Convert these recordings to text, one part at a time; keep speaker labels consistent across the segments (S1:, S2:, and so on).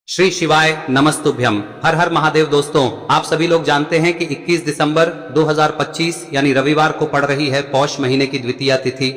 S1: श्री शिवाय नमस्तुभ्यम। हर हर महादेव। दोस्तों, आप सभी लोग जानते हैं कि 21 दिसंबर 2025 यानी रविवार को पड़ रही है पौष महीने की द्वितीया तिथि।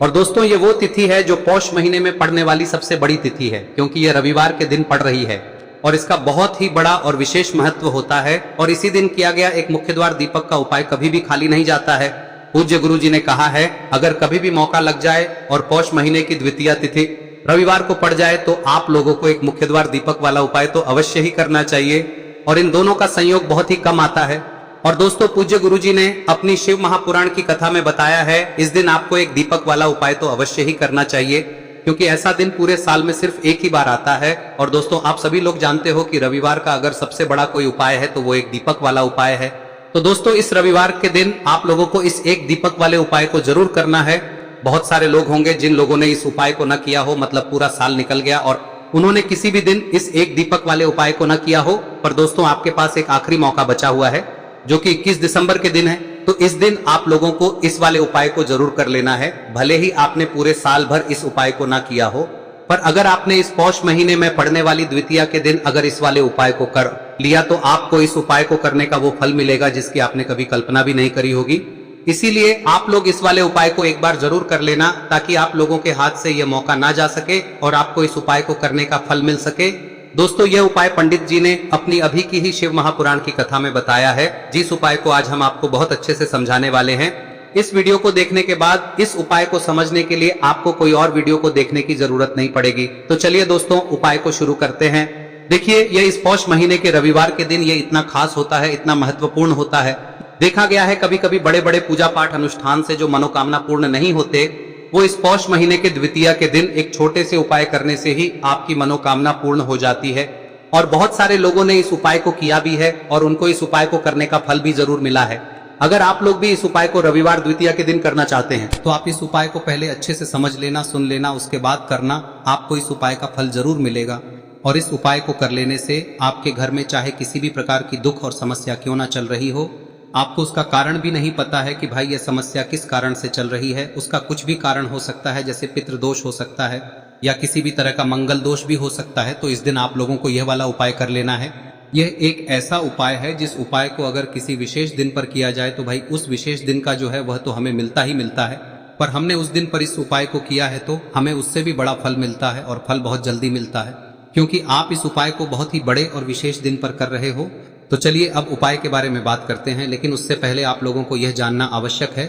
S1: और दोस्तों, ये वो तिथि है जो पौष महीने में पड़ने वाली सबसे बड़ी तिथि है, क्योंकि ये रविवार के दिन पड़ रही है और इसका बहुत ही बड़ा और विशेष महत्व होता है। और इसी दिन किया गया एक मुख्य द्वार दीपक का उपाय कभी भी खाली नहीं जाता है। पूज्य गुरु जी ने कहा है, अगर कभी भी मौका लग जाए और पौष महीने की द्वितीया तिथि रविवार को पड़ जाए तो आप लोगों को एक मुख्य द्वार दीपक वाला उपाय तो अवश्य ही करना चाहिए। और इन दोनों का संयोग बहुत ही कम आता है। और दोस्तों, पूज्य गुरु जी ने अपनी शिव महापुराण की कथा में बताया है, इस दिन आपको एक दीपक वाला उपाय तो अवश्य ही करना चाहिए, क्योंकि ऐसा दिन पूरे साल में सिर्फ एक ही बार आता है। और दोस्तों, आप सभी लोग जानते हो कि रविवार का अगर सबसे बड़ा कोई उपाय है तो वो एक दीपक वाला उपाय है। तो दोस्तों, इस रविवार के दिन आप लोगों को इस एक दीपक वाले उपाय को जरूर करना है। बहुत सारे लोग होंगे जिन लोगों ने इस उपाय को न किया हो, मतलब पूरा साल निकल गया और उन्होंने किसी भी दिन इस एक दीपक वाले उपाय को न किया हो। पर दोस्तों, आपके पास एक आखिरी मौका बचा हुआ है, जो कि 21 दिसंबर के दिन है। तो इस दिन आप लोगों को इस वाले उपाय को जरूर कर लेना है, भले ही आपने पूरे साल भर इस उपाय को ना किया हो। पर अगर आपने इस पौष महीने में पड़ने वाली द्वितीया के दिन अगर इस वाले उपाय को कर लिया तो आपको इस उपाय को करने का वो फल मिलेगा जिसकी आपने कभी कल्पना भी नहीं करी होगी। इसीलिए आप लोग इस वाले उपाय को एक बार जरूर कर लेना, ताकि आप लोगों के हाथ से यह मौका ना जा सके और आपको इस उपाय को करने का फल मिल सके। दोस्तों, यह उपाय पंडित जी ने अपनी अभी की ही शिव महापुराण की कथा में बताया है, जिस उपाय को आज हम आपको बहुत अच्छे से समझाने वाले हैं। इस वीडियो को देखने के बाद इस उपाय को समझने के लिए आपको कोई और वीडियो को देखने की जरूरत नहीं पड़ेगी। तो चलिए दोस्तों, उपाय को शुरू करते हैं। देखिए, यह इस पौष महीने के रविवार के दिन ये इतना खास होता है, इतना महत्वपूर्ण होता है। देखा गया है कभी कभी बड़े बड़े पूजा पाठ अनुष्ठान से जो मनोकामना पूर्ण नहीं होते, वो इस पौष महीने के द्वितीया के दिन एक छोटे से उपाय करने से ही आपकी मनोकामना पूर्ण हो जाती है। और बहुत सारे लोगों ने इस उपाय को किया भी है और उनको इस उपाय को करने का फल भी जरूर मिला है। अगर आप लोग भी इस उपाय को रविवार द्वितीया के दिन करना चाहते हैं तो आप इस उपाय को पहले अच्छे से समझ लेना, सुन लेना, उसके बाद करना। आपको इस उपाय का फल जरूर मिलेगा। और इस उपाय को कर लेने से आपके घर में चाहे किसी भी प्रकार की दुख और समस्या क्यों ना चल रही हो, आपको उसका कारण भी नहीं पता है कि भाई यह समस्या किस कारण से चल रही है, उसका कुछ भी कारण हो सकता है, जैसे पितृदोष हो सकता है या किसी भी तरह का मंगल दोष भी हो सकता है। तो इस दिन आप लोगों को यह वाला उपाय कर लेना है। यह एक ऐसा उपाय है जिस उपाय को अगर किसी विशेष दिन पर किया जाए तो भाई उस विशेष दिन का जो है वह तो हमें मिलता ही मिलता है। पर हमने उस दिन पर इस उपाय को किया है तो हमें उससे भी बड़ा फल मिलता है, और फल बहुत जल्दी मिलता है, क्योंकि आप इस उपाय को बहुत ही बड़े और विशेष दिन पर कर रहे हो। तो चलिए अब उपाय के बारे में बात करते हैं, लेकिन उससे पहले आप लोगों को यह जानना आवश्यक है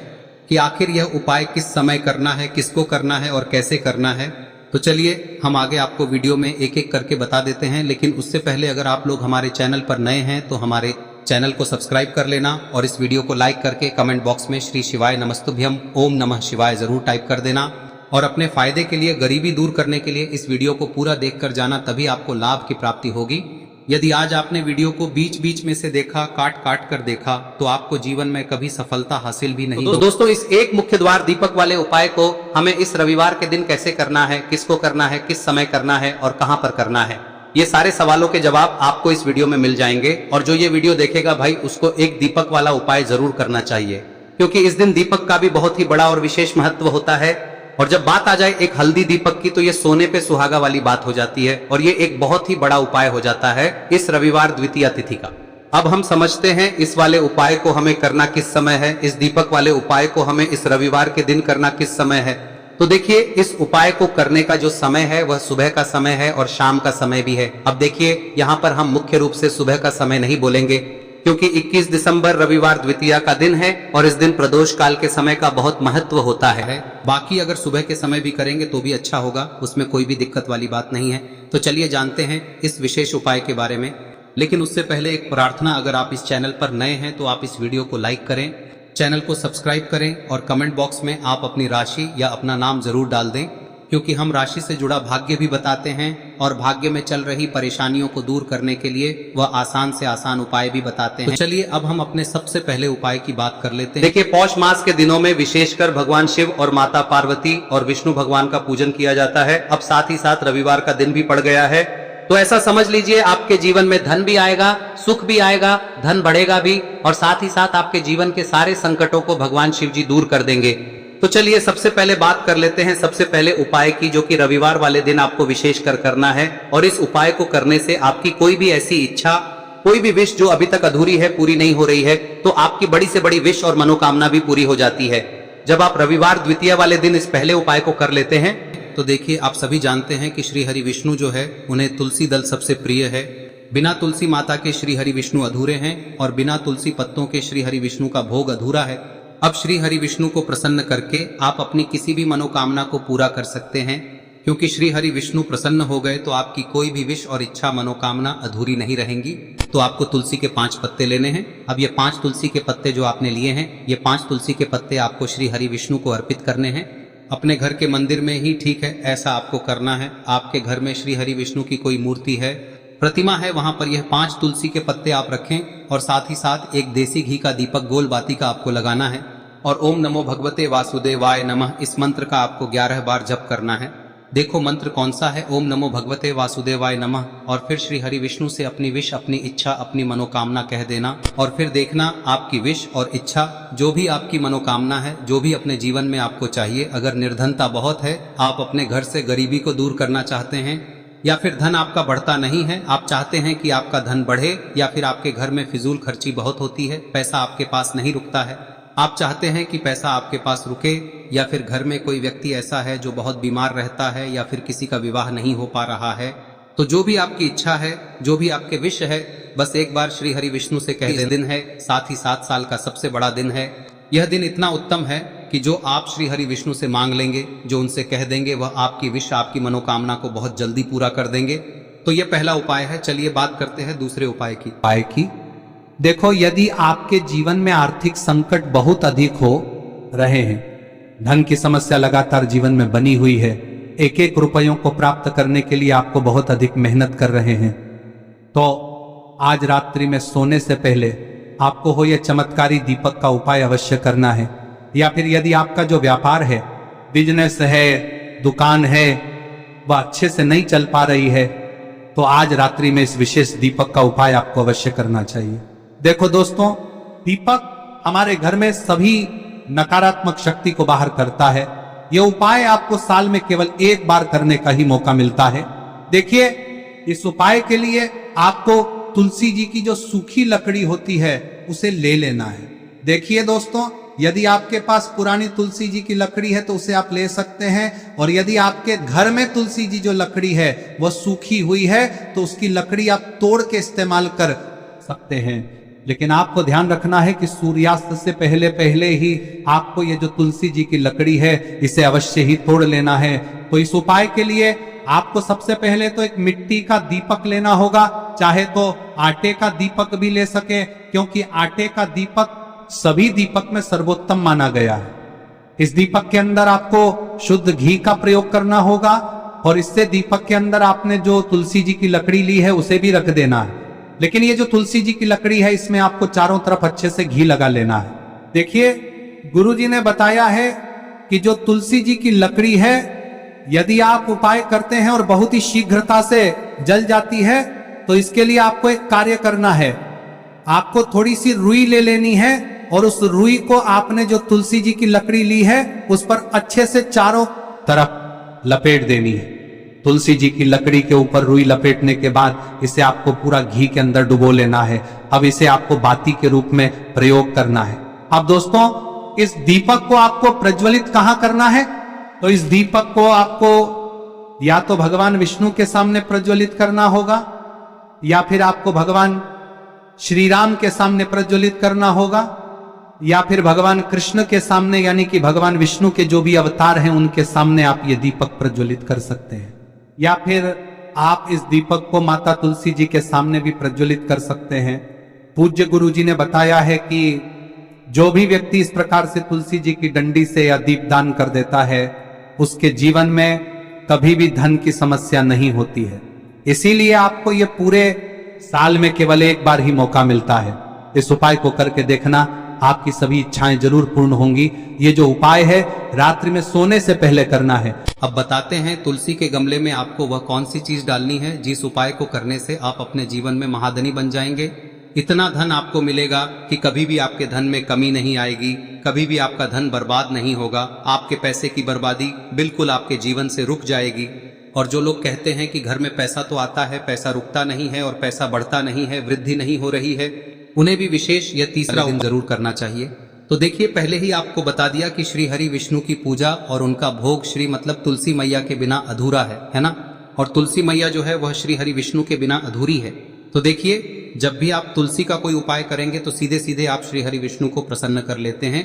S1: कि आखिर यह उपाय किस समय करना है, किसको करना है और कैसे करना है। तो चलिए हम आगे आपको वीडियो में एक एक करके बता देते हैं। लेकिन उससे पहले अगर आप लोग हमारे चैनल पर नए हैं तो हमारे चैनल को सब्सक्राइब कर लेना और इस वीडियो को लाइक करके कमेंट बॉक्स में श्री शिवाय नमस्तुभ्यम ओम नमः शिवाय जरूर टाइप कर देना। और अपने फायदे के लिए, गरीबी दूर करने के लिए इस वीडियो को पूरा देखकर जाना, तभी आपको लाभ की प्राप्ति होगी। यदि आज आपने वीडियो को बीच बीच में से देखा, काट काट कर देखा, तो आपको जीवन में कभी सफलता हासिल भी नहीं। तो दोस्तों, इस एक मुख्य द्वार दीपक वाले उपाय को हमें इस रविवार के दिन कैसे करना है, किसको करना है, किस समय करना है और कहां पर करना है, ये सारे सवालों के जवाब आपको इस वीडियो में मिल जाएंगे। और जो ये वीडियो देखेगा भाई, उसको एक दीपक वाला उपाय जरूर करना चाहिए, क्योंकि इस दिन दीपक का भी बहुत ही बड़ा और विशेष महत्व होता है। और जब बात आ जाए एक हल्दी दीपक की, तो ये सोने पे सुहागा वाली बात हो जाती है और ये एक बहुत ही बड़ा उपाय हो जाता है इस रविवार द्वितीया तिथि का। अब हम समझते हैं इस वाले उपाय को हमें करना किस समय है, इस दीपक वाले उपाय को हमें इस रविवार के दिन करना किस समय है। तो देखिए, इस उपाय को करने का जो समय है वह सुबह का समय है और शाम का समय भी है। अब देखिए, यहाँ पर हम मुख्य रूप से सुबह का समय नहीं बोलेंगे, क्योंकि 21 दिसंबर रविवार द्वितीया का दिन है और इस दिन प्रदोष काल के समय का बहुत महत्व होता है। बाकी अगर सुबह के समय भी करेंगे तो भी अच्छा होगा, उसमें कोई भी दिक्कत वाली बात नहीं है। तो चलिए जानते हैं इस विशेष उपाय के बारे में। लेकिन उससे पहले एक प्रार्थना, अगर आप इस चैनल पर नए हैं तो आप इस वीडियो को लाइक करें, चैनल को सब्सक्राइब करें और कमेंट बॉक्स में आप अपनी राशि या अपना नाम जरूर डाल दें, क्योंकि हम राशि से जुड़ा भाग्य भी बताते हैं और भाग्य में चल रही परेशानियों को दूर करने के लिए वह आसान से आसान उपाय भी बताते हैं। तो चलिए अब हम अपने सबसे पहले उपाय की बात कर लेते हैं। देखिए, पौष मास के दिनों में विशेषकर भगवान शिव और माता पार्वती और विष्णु भगवान का पूजन किया जाता है। अब साथ ही साथ रविवार का दिन भी पड़ गया है, तो ऐसा समझ लीजिए आपके जीवन में धन भी आएगा, सुख भी आएगा, धन बढ़ेगा भी, और साथ ही साथ आपके जीवन के सारे संकटों को भगवान शिव जी दूर कर देंगे। तो चलिए सबसे पहले बात कर लेते हैं सबसे पहले उपाय की, जो कि रविवार वाले दिन आपको विशेष कर करना है। और इस उपाय को करने से आपकी कोई भी ऐसी इच्छा, कोई भी विश जो अभी तक अधूरी है, पूरी नहीं हो रही है, तो आपकी बड़ी से बड़ी विश और मनोकामना भी पूरी हो जाती है। जब आप रविवार द्वितीया वाले दिन इस पहले उपाय को कर लेते हैं तो देखिए, आप सभी जानते हैं कि श्री हरि विष्णु जो है उन्हें तुलसी दल सबसे प्रिय है। बिना तुलसी माता के श्री हरि विष्णु अधूरे हैं और बिना तुलसी पत्तों के श्री हरि विष्णु का भोग अधूरा है। अब श्री हरि विष्णु को प्रसन्न करके आप अपनी किसी भी मनोकामना को पूरा कर सकते हैं, क्योंकि श्री हरि विष्णु प्रसन्न हो गए तो आपकी कोई भी विश और इच्छा मनोकामना अधूरी नहीं रहेंगी। तो आपको तुलसी के 5 पत्ते लेने हैं। अब ये 5 तुलसी के पत्ते जो आपने लिए हैं, ये 5 तुलसी के पत्ते आपको श्री हरि विष्णु को अर्पित करने हैं। अपने घर के मंदिर में ही ठीक है, ऐसा आपको करना है। आपके घर में श्री हरि विष्णु की कोई मूर्ति है, प्रतिमा है, वहां पर यह 5 तुलसी के पत्ते आप रखें और साथ ही साथ एक देसी घी का दीपक गोल बाती का आपको लगाना है। और ओम नमो भगवते वासुदेवाय नमः इस मंत्र का आपको 11 बार जप करना है। देखो मंत्र कौन सा है, ओम नमो भगवते वासुदेवाय नमः। और फिर श्री हरि विष्णु से अपनी विश, अपनी इच्छा, अपनी मनोकामना कह देना। और फिर देखना आपकी विश और इच्छा, जो भी आपकी मनोकामना है, जो भी अपने जीवन में आपको चाहिए। अगर निर्धनता बहुत है, आप अपने घर से गरीबी को दूर करना चाहते हैं, या फिर धन आपका बढ़ता नहीं है, आप चाहते हैं कि आपका धन बढ़े, या फिर आपके घर में फिजूल खर्ची बहुत होती है, पैसा आपके पास नहीं रुकता है, आप चाहते हैं कि पैसा आपके पास रुके, या फिर घर में कोई व्यक्ति ऐसा है जो बहुत बीमार रहता है, या फिर किसी का विवाह नहीं हो पा रहा है, तो जो भी आपकी इच्छा है, जो भी आपके विश है, बस एक बार श्री हरि विष्णु से कह दें। दिन है, साथ ही 7 साल का सबसे बड़ा दिन है। यह दिन इतना उत्तम है कि जो आप श्री हरि विष्णु से मांग लेंगे, जो उनसे कह देंगे, वह आपकी विश, आपकी मनोकामना को बहुत जल्दी पूरा कर देंगे। तो यह पहला उपाय है। चलिए बात करते हैं दूसरे उपाय की।
S2: देखो, यदि आपके जीवन में आर्थिक संकट बहुत अधिक हो रहे हैं, धन की समस्या लगातार जीवन में बनी हुई है, एक एक रुपयों को प्राप्त करने के लिए आपको बहुत अधिक मेहनत कर रहे हैं, तो आज रात्रि में सोने से पहले आपको हो यह चमत्कारी दीपक का उपाय अवश्य करना है। या फिर यदि आपका जो व्यापार है, बिजनेस है, दुकान है, वह अच्छे से नहीं चल पा रही है, तो आज रात्रि में इस विशेष दीपक का उपाय आपको अवश्य करना चाहिए। देखो दोस्तों, दीपक हमारे घर में सभी नकारात्मक शक्ति को बाहर करता है। यह उपाय आपको साल में केवल एक बार करने का ही मौका मिलता है। देखिए, इस उपाय के लिए आपको तुलसी जी की जो सूखी लकड़ी होती है उसे ले लेना है। देखिए दोस्तों, यदि आपके पास पुरानी तुलसी जी की लकड़ी है तो उसे आप ले सकते हैं, और यदि आपके घर में तुलसी जी जो लकड़ी है वह सूखी हुई है तो उसकी लकड़ी आप तोड़ के इस्तेमाल कर सकते हैं। लेकिन आपको ध्यान रखना है कि सूर्यास्त से पहले पहले ही आपको ये जो तुलसी जी की लकड़ी है इसे अवश्य ही तोड़ लेना है। तो इस उपाय के लिए आपको सबसे पहले तो एक मिट्टी का दीपक लेना होगा, चाहे तो आटे का दीपक भी ले सके, क्योंकि आटे का दीपक सभी दीपक में सर्वोत्तम माना गया है। इस दीपक के अंदर आपको शुद्ध घी का प्रयोग करना होगा, और इससे दीपक के अंदर आपने जो तुलसी जी की लकड़ी ली है उसे भी रख देना है। लेकिन ये जो तुलसी जी की लकड़ी है, इसमें आपको चारों तरफ अच्छे से घी लगा लेना है। देखिए, गुरुजी ने बताया है कि जो तुलसी जी की लकड़ी है, यदि आप उपाय करते हैं और बहुत ही शीघ्रता से जल जाती है, तो इसके लिए आपको एक कार्य करना है। आपको थोड़ी सी रुई ले लेनी है, और उस रुई को आपने जो तुलसी जी की लकड़ी ली है उस पर अच्छे से चारों तरफ लपेट देनी है। तुलसी जी की लकड़ी के ऊपर रुई लपेटने के बाद इसे आपको पूरा घी के अंदर डुबो लेना है। अब इसे आपको बाती के रूप में प्रयोग करना है। अब दोस्तों, इस दीपक को आपको प्रज्वलित कहां करना है? तो इस दीपक को आपको या तो भगवान विष्णु के सामने प्रज्वलित करना होगा, या फिर आपको भगवान श्री राम के सामने प्रज्वलित करना होगा, या फिर भगवान कृष्ण के सामने, यानी कि भगवान विष्णु के जो भी अवतार हैं उनके सामने आप ये दीपक प्रज्वलित कर सकते हैं। या फिर आप इस दीपक को माता तुलसी जी के सामने भी प्रज्वलित कर सकते हैं। पूज्य गुरु जी ने बताया है कि जो भी व्यक्ति इस प्रकार से तुलसी जी की डंडी से या दीपदान कर देता है, उसके जीवन में कभी भी धन की समस्या नहीं होती है। इसीलिए आपको ये पूरे साल में केवल एक बार ही मौका मिलता है। इस उपाय को करके देखना, आपकी सभी इच्छाएं जरूर पूर्ण होंगी। ये जो उपाय है रात्रि में सोने से पहले करना है।
S1: अब बताते हैं तुलसी के गमले में आपको वह कौन सी चीज डालनी है जिस उपाय को करने से आप अपने जीवन में महाधनी बन जाएंगे। इतना धन आपको मिलेगा कि कभी भी आपके धन में कमी नहीं आएगी, कभी भी आपका धन बर्बाद नहीं होगा। आपके पैसे की बर्बादी बिल्कुल आपके जीवन से रुक जाएगी। और जो लोग कहते हैं कि घर में पैसा तो आता है, पैसा रुकता नहीं है और पैसा बढ़ता नहीं है, वृद्धि नहीं हो रही है, उन्हें भी विशेष यह तीसरा दिन जरूर करना चाहिए। तो देखिए, पहले ही आपको बता दिया कि श्री हरि विष्णु की पूजा और उनका भोग श्री मतलब तुलसी मैया के बिना अधूरा है ना। और तुलसी मैया जो है वह श्री हरि विष्णु के बिना अधूरी है। तो देखिए, जब भी आप तुलसी का कोई उपाय करेंगे तो सीधे सीधे आप श्री हरि विष्णु को प्रसन्न कर लेते हैं।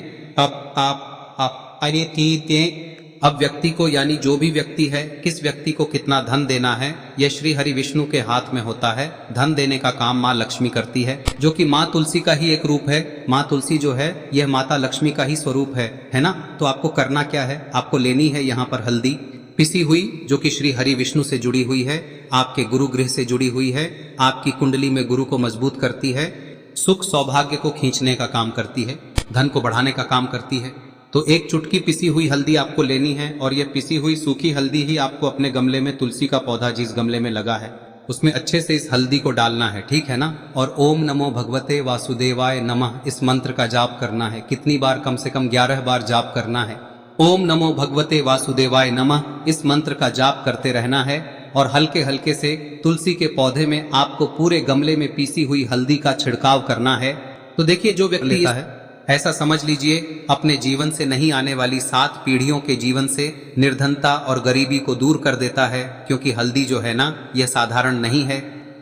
S1: अब व्यक्ति को, यानी जो भी व्यक्ति है, किस व्यक्ति को कितना धन देना है, यह श्री हरि विष्णु के हाथ में होता है। धन देने का काम माँ लक्ष्मी करती है, जो कि माँ तुलसी का ही एक रूप है। माँ तुलसी जो है यह माता लक्ष्मी का ही स्वरूप है ना। तो आपको करना क्या है, आपको लेनी है यहाँ पर हल्दी पिसी हुई, जो कि श्री हरि विष्णु से जुड़ी हुई है, आपके गुरु गृह से जुड़ी हुई है, आपकी कुंडली में गुरु को मजबूत करती है, सुख सौभाग्य को खींचने का काम करती है, धन को बढ़ाने का काम करती है। तो एक चुटकी पिसी हुई हल्दी आपको लेनी है और यह पिसी हुई सूखी हल्दी ही आपको अपने गमले में, तुलसी का पौधा जिस गमले में लगा है उसमें अच्छे से इस हल्दी को डालना है, ठीक है ना। और ओम नमो भगवते वासुदेवाय नमः इस मंत्र का जाप करना है। कितनी बार? कम से कम 11 बार जाप करना है। ओम नमो भगवते वासुदेवाय नमः इस मंत्र का जाप करते रहना है। और हल्के हल्के से तुलसी के पौधे में आपको पूरे गमले में पीसी हुई हल्दी का छिड़काव करना है। तो देखिए, जो व्यक्ति लेता है, ऐसा समझ लीजिए अपने जीवन से नहीं आने वाली 7 पीढ़ियों के जीवन से निर्धनता और गरीबी को दूर कर देता है। क्योंकि हल्दी जो है ना, यह साधारण नहीं है।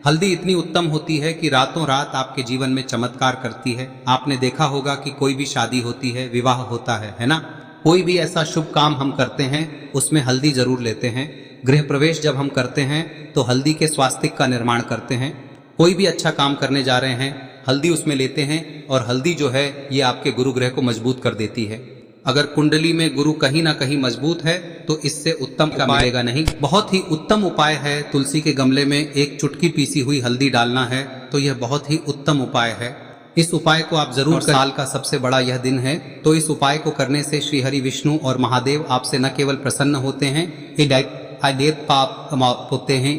S1: हल्दी इतनी उत्तम होती है कि रातों रात आपके जीवन में चमत्कार करती है। आपने देखा होगा कि कोई भी शादी होती है, विवाह होता है ना, कोई भी ऐसा शुभ काम हम करते हैं उसमें हल्दी जरूर लेते हैं। गृह प्रवेश जब हम करते हैं तो हल्दी के स्वास्तिक का निर्माण करते हैं। कोई भी अच्छा काम करने जा रहे हैं, हल्दी उसमें लेते हैं। और हल्दी जो है ये आपके गुरु ग्रह को मजबूत कर देती है। अगर कुंडली में गुरु कहीं ना कहीं मजबूत है तो इससे उत्तम का मिलेगा नहीं। बहुत ही उत्तम उपाय है, तुलसी के गमले में एक चुटकी पीसी हुई हल्दी डालना है। तो यह बहुत ही उत्तम उपाय है। इस उपाय को आप जरूर, साल का सबसे बड़ा यह दिन है, तो इस उपाय को करने से श्री हरि विष्णु और महादेव आपसे न केवल प्रसन्न होते हैं, पाप होते हैं,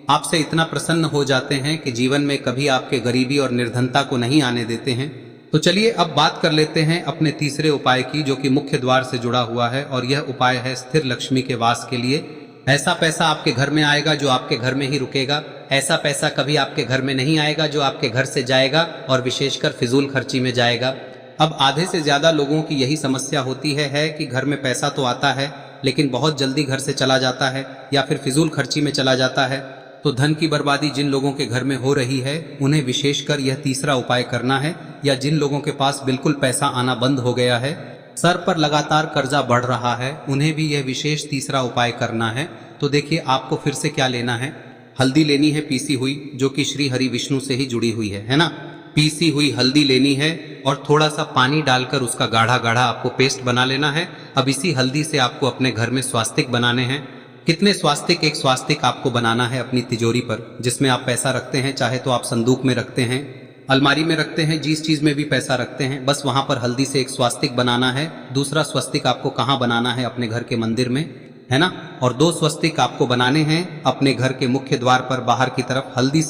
S1: आपसे इतना प्रसन्न हो जाते हैं कि जीवन में कभी आपके गरीबी और निर्धनता को नहीं आने देते हैं। तो चलिए अब बात कर लेते हैं अपने तीसरे उपाय की, जो कि मुख्य द्वार से जुड़ा हुआ है। और यह उपाय है स्थिर लक्ष्मी के वास के लिए। ऐसा पैसा आपके घर में आएगा जो आपके घर में ही रुकेगा। ऐसा पैसा कभी आपके घर में नहीं आएगा जो आपके घर से जाएगा और विशेषकर फिजूल खर्ची में जाएगा। अब आधे से ज्यादा लोगों की यही समस्या होती है कि घर में पैसा तो आता है लेकिन बहुत जल्दी घर से चला जाता है या फिर फिजूल खर्ची में चला जाता है। तो धन की बर्बादी जिन लोगों के घर में हो रही है उन्हें विशेषकर यह तीसरा उपाय करना है। या जिन लोगों के पास बिल्कुल पैसा आना बंद हो गया है, सर पर लगातार कर्जा बढ़ रहा है, उन्हें भी यह विशेष तीसरा उपाय करना है। तो देखिए, आपको फिर से क्या लेना है, हल्दी लेनी है पीसी हुई, जो कि श्री हरि विष्णु से ही जुड़ी हुई है ना। पीसी हुई हल्दी लेनी है और थोड़ा सा पानी डालकर उसका गाढ़ा गाढ़ा आपको पेस्ट बना लेना है। अब इसी हल्दी से आपको अपने घर में स्वास्तिक बनाने हैं। कितने स्वास्तिक? एक स्वास्तिक आपको बनाना है अपनी तिजोरी पर, जिसमें आप पैसा रखते हैं। चाहे तो आप संदूक में रखते हैं, अलमारी में रखते हैं, जिस चीज में भी पैसा रखते हैं, बस वहां पर हल्दी से एक स्वास्तिक बनाना है। दूसरा स्वस्तिक आपको कहाँ बनाना है? अपने घर के मंदिर में, है ना। और 2 स्वस्तिक आपको बनाने हैं अपने घर के मुख्य द्वार पर बाहर की तरफ। हल्दी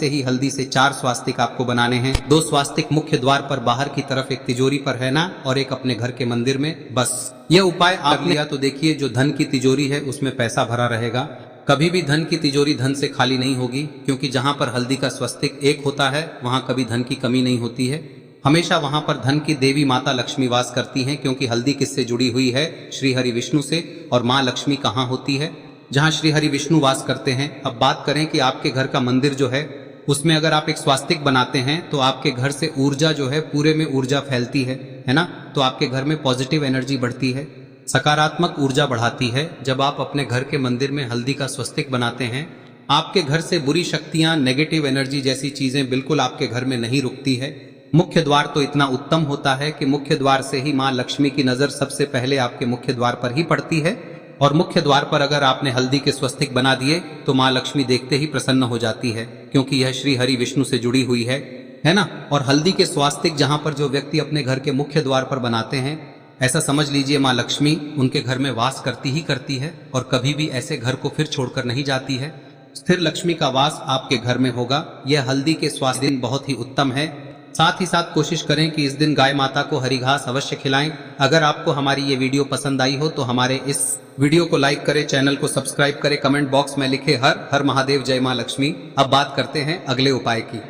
S1: से 4 स्वास्तिक आपको बनाने हैं। 2 स्वास्तिक मुख्य द्वार पर बाहर की तरफ, एक तिजोरी पर, है ना, और एक अपने घर के मंदिर में। बस यह उपाय आप लिया तो देखिए, जो धन की तिजोरी है उसमें पैसा भरा रहेगा। कभी भी धन की तिजोरी धन से खाली नहीं होगी, क्योंकि जहां पर हल्दी का स्वस्तिक एक होता है वहां कभी धन की कमी नहीं होती है। हमेशा वहां पर धन की देवी माता लक्ष्मी वास करती हैं, क्योंकि हल्दी किससे जुड़ी हुई है? श्री हरि विष्णु से। और माँ लक्ष्मी कहाँ होती है? जहाँ श्री हरि विष्णु वास करते हैं। अब बात करें कि आपके घर का मंदिर जो है उसमें अगर आप एक स्वास्तिक बनाते हैं तो आपके घर से ऊर्जा जो है, पूरे में ऊर्जा फैलती है ना। तो आपके घर में पॉजिटिव एनर्जी बढ़ती है, सकारात्मक ऊर्जा बढ़ाती है। जब आप अपने घर के मंदिर में हल्दी का स्वस्तिक बनाते हैं, आपके घर से बुरी शक्तियां, नेगेटिव एनर्जी जैसी चीजें बिल्कुल आपके घर में नहीं रुकती है। मुख्य द्वार तो इतना उत्तम होता है कि मुख्य द्वार से ही माँ लक्ष्मी की नजर सबसे पहले आपके मुख्य द्वार पर ही पड़ती है। और मुख्य द्वार पर अगर आपने हल्दी के स्वस्तिक बना दिए तो माँ लक्ष्मी देखते ही प्रसन्न हो जाती है, क्योंकि यह श्री हरि विष्णु से जुड़ी हुई है ना। और हल्दी के स्वास्तिक जहां पर जो व्यक्ति अपने घर के मुख्य द्वार पर बनाते हैं, ऐसा समझ लीजिए माँ लक्ष्मी उनके घर में वास करती ही करती है और कभी भी ऐसे घर को फिर छोड़कर नहीं जाती है। स्थिर लक्ष्मी का वास आपके घर में होगा। यह हल्दी के स्वास्तिक बहुत ही उत्तम है। साथ ही साथ कोशिश करें कि इस दिन गाय माता को हरी घास अवश्य खिलाएं। अगर आपको हमारी ये वीडियो पसंद आई हो तो हमारे इस वीडियो को लाइक करें, चैनल को सब्सक्राइब करें, कमेंट बॉक्स में लिखे हर हर महादेव, जय मां लक्ष्मी। अब बात करते हैं अगले उपाय की।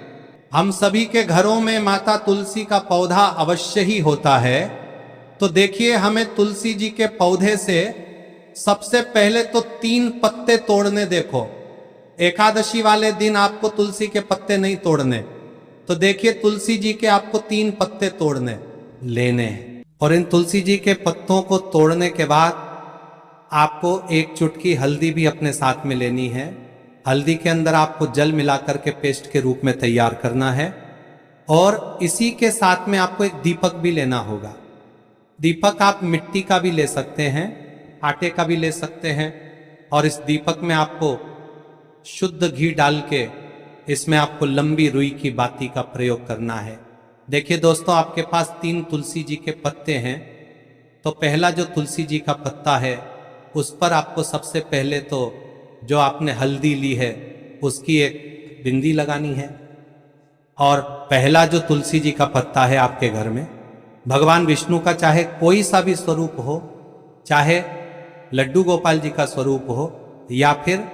S2: हम सभी के घरों में माता तुलसी का पौधा अवश्य ही होता है। तो देखिए, हमें तुलसी जी के पौधे से सबसे पहले तो 3 पत्ते तोड़ने। देखो, एकादशी वाले दिन आपको तुलसी के पत्ते नहीं तोड़ने। तो देखिए, तुलसी जी के आपको 3 पत्ते तोड़ने लेने हैं। और इन तुलसी जी के पत्तों को तोड़ने के बाद आपको 1 चुटकी हल्दी भी अपने साथ में लेनी है। हल्दी के अंदर आपको जल मिलाकर के पेस्ट के रूप में तैयार करना है। और इसी के साथ में आपको एक दीपक भी लेना होगा। दीपक आप मिट्टी का भी ले सकते हैं, आटे का भी ले सकते हैं। और इस दीपक में आपको शुद्ध घी डाल के इसमें आपको लंबी रुई की बाती का प्रयोग करना है। देखिए दोस्तों, आपके पास 3 तुलसी जी के पत्ते हैं। तो पहला जो तुलसी जी का पत्ता है उस पर आपको सबसे पहले तो जो आपने हल्दी ली है उसकी एक बिंदी लगानी है। और पहला जो तुलसी जी का पत्ता है आपके घर में, भगवान विष्णु का चाहे कोई सा भी स्वरूप हो, चाहे लड्डू गोपाल जी का स्वरूप हो, या फिर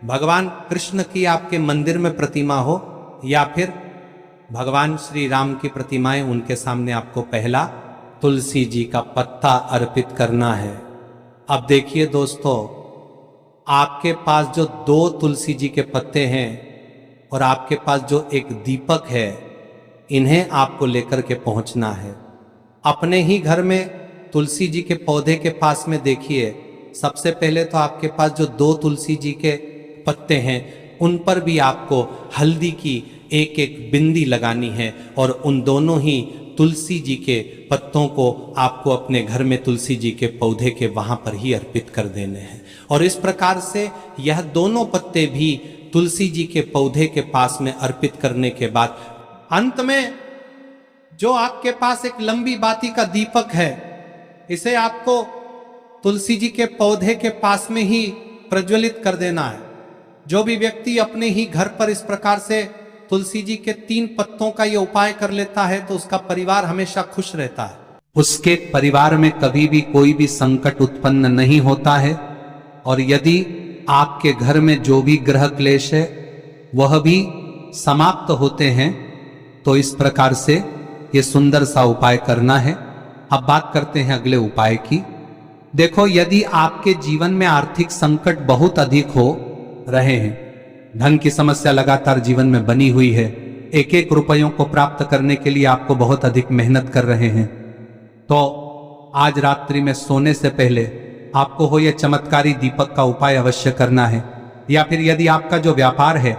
S2: भगवान कृष्ण की आपके मंदिर में प्रतिमा हो, या फिर भगवान श्री राम की प्रतिमाएं, उनके सामने आपको पहला तुलसी जी का पत्ता अर्पित करना है। अब देखिए दोस्तों, आपके पास जो 2 तुलसी जी के पत्ते हैं और आपके पास जो एक दीपक है, इन्हें आपको लेकर के पहुंचना है। अपने ही घर में तुलसी जी के पौधे के पास में देखिए, सबसे पहले तो आपके पास जो 2 तुलसी जी के पत्ते हैं उन पर भी आपको हल्दी की एक बिंदी लगानी है। और उन दोनों ही तुलसी जी के पत्तों को आपको अपने घर में तुलसी जी के पौधे के वहां पर ही अर्पित कर देने हैं। और इस प्रकार से यह दोनों पत्ते भी तुलसी जी के पौधे के पास में अर्पित करने के बाद अंत में जो आपके पास एक लंबी बाती का दीपक है, इसे आपको तुलसी जी के पौधे के पास में ही प्रज्वलित कर देना है। जो भी व्यक्ति अपने ही घर पर इस प्रकार से तुलसी जी के 3 पत्तों का ये उपाय कर लेता है तो उसका परिवार हमेशा खुश रहता है। उसके परिवार में कभी भी कोई भी संकट उत्पन्न नहीं होता है। और यदि आपके घर में जो भी ग्रह क्लेश है वह भी समाप्त होते हैं। तो इस प्रकार से ये सुंदर सा उपाय करना है। अब बात करते हैं अगले उपाय की। देखो, यदि आपके जीवन में आर्थिक संकट बहुत अधिक हो रहे हैं, धन की समस्या लगातार जीवन में बनी हुई है, एक रुपयों को प्राप्त करने के लिए आपको बहुत अधिक मेहनत कर रहे हैं, तो आज रात्रि में सोने से पहले आपको हो यह चमत्कारी दीपक का उपाय अवश्य करना है। या फिर यदि आपका जो व्यापार है,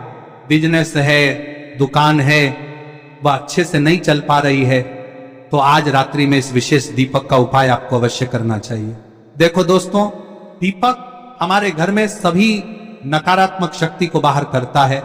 S2: बिजनेस है, दुकान है, वह अच्छे से नहीं चल पा रही है, तो आज रात्रि में इस विशेष दीपक का उपाय आपको अवश्य करना चाहिए। देखो दोस्तों, दीपक हमारे घर में सभी नकारात्मक शक्ति को बाहर करता है।